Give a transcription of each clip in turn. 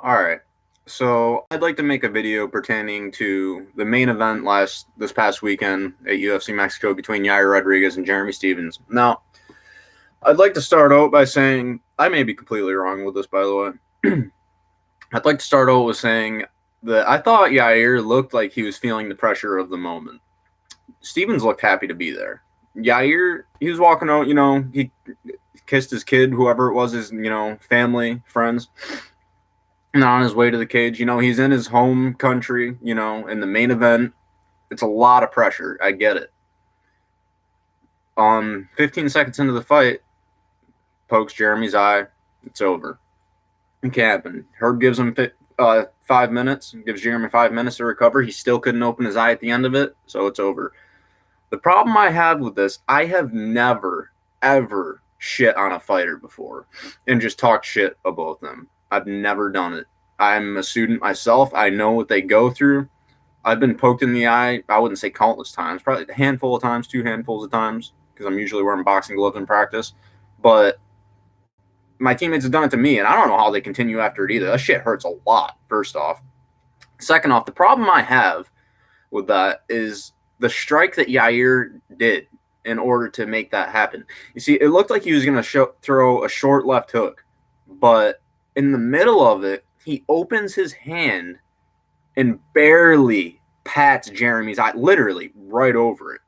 All right. So I'd like to make a video pertaining to the main event this past weekend at UFC Mexico between Yair Rodriguez and Jeremy Stephens. Now, I'd like to start out by saying I may be completely wrong with this, by the way. I'd like to start out with saying that I thought Yair looked like he was feeling the pressure of the moment. Stephens looked happy to be there. Yair, he was walking out, he kissed his kid, whoever it was, his, family, friends. And on his way to the cage, he's in his home country, in the main event. It's a lot of pressure. I get it. 15 seconds into the fight, pokes Jeremy's eye. It's over. It can't happen. Herb gives him 5 minutes, gives Jeremy 5 minutes to recover. He still couldn't open his eye at the end of it, so it's over. The problem I have with this, I have never, ever shit on a fighter before and just talked shit about them. I've never done it. I'm a student myself. I know what they go through. I've been poked in the eye, I wouldn't say countless times, probably a handful of times, 2 handfuls of times, because I'm usually wearing boxing gloves in practice. But my teammates have done it to me, and I don't know how they continue after it either. That shit hurts a lot, first off. Second off, the problem I have with that is the strike that Yair did in order to make that happen. You see, it looked like he was going to throw a short left hook, but in the middle of it, he opens his hand and barely pats Jeremy's eye, literally right over it.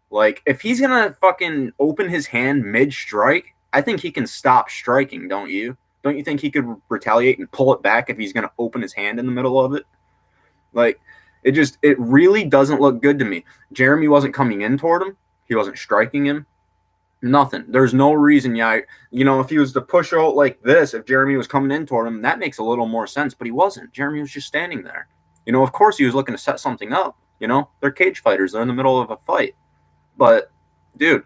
Like, if he's going to fucking open his hand mid-strike, I think he can stop striking, don't you? Don't you think he could retaliate and pull it back if he's going to open his hand in the middle of it? Like, it really doesn't look good to me. Jeremy wasn't coming in toward him. He wasn't striking him. Nothing. There's no reason, if he was to push out like this, if Jeremy was coming in toward him, that makes a little more sense, but he wasn't. Jeremy was just standing there. Of course he was looking to set something up. They're cage fighters. They're in the middle of a fight. But, dude,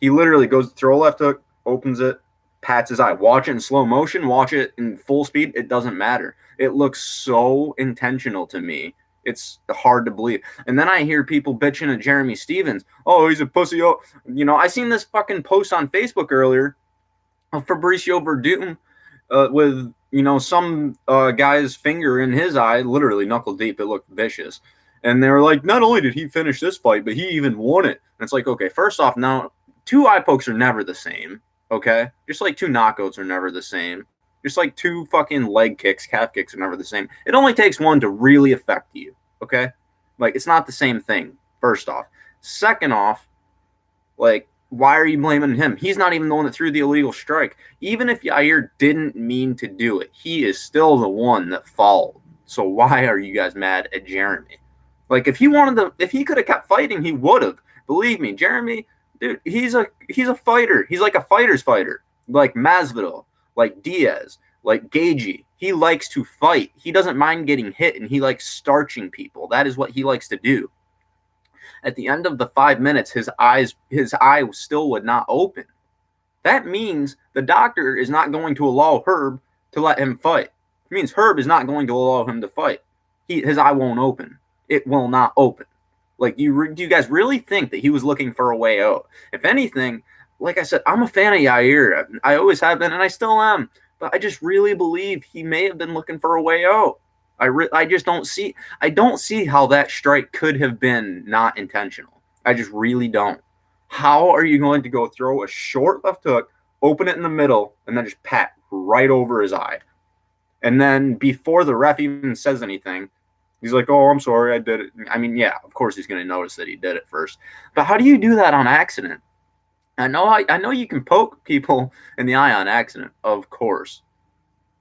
he literally goes to throw a left hook, opens it, pats his eye. Watch it in slow motion, watch it in full speed. It doesn't matter. It looks so intentional to me. It's hard to believe. And then I hear people bitching at Jeremy Stephens. Oh, he's a pussy. Oh, I seen this fucking post on Facebook earlier of Fabricio Verdun with, some guy's finger in his eye, literally knuckle deep. It looked vicious. And they were like, not only did he finish this fight, but he even won it. And it's like, okay, first off, now, 2 eye pokes are never the same, okay? Just like 2 knockouts are never the same. Just like 2 fucking leg kicks, calf kicks are never the same. It only takes 1 to really affect you, okay? Like, it's not the same thing, first off. Second off, like, why are you blaming him? He's not even the one that threw the illegal strike. Even if Yair didn't mean to do it, he is still the one that fouled. So why are you guys mad at Jeremy? Like, if he could have kept fighting, he would have. Believe me, Jeremy, dude, he's a fighter. He's like a fighter's fighter. Like Masvidal, like Diaz, like Gagey. He likes to fight. He doesn't mind getting hit, and he likes starching people. That is what he likes to do. At the end of the 5 minutes, his eye still would not open. That means the doctor is not going to allow Herb to let him fight. It means Herb is not going to allow him to fight. His eye won't open. It will not open. Like, do you guys really think that he was looking for a way out? If anything, like I said, I'm a fan of Yair. I always have been, and I still am. But I just really believe he may have been looking for a way out. I just don't see. I don't see how that strike could have been not intentional. I just really don't. How are you going to go throw a short left hook, open it in the middle, and then just pat right over his eye? And then before the ref even says anything, he's like, oh, I'm sorry, I did it. I mean, yeah, of course he's going to notice that he did it first. But how do you do that on accident? I know you can poke people in the eye on accident, of course.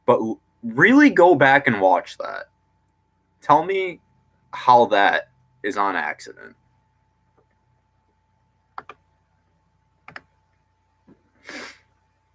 But really go back and watch that. Tell me how that is on accident.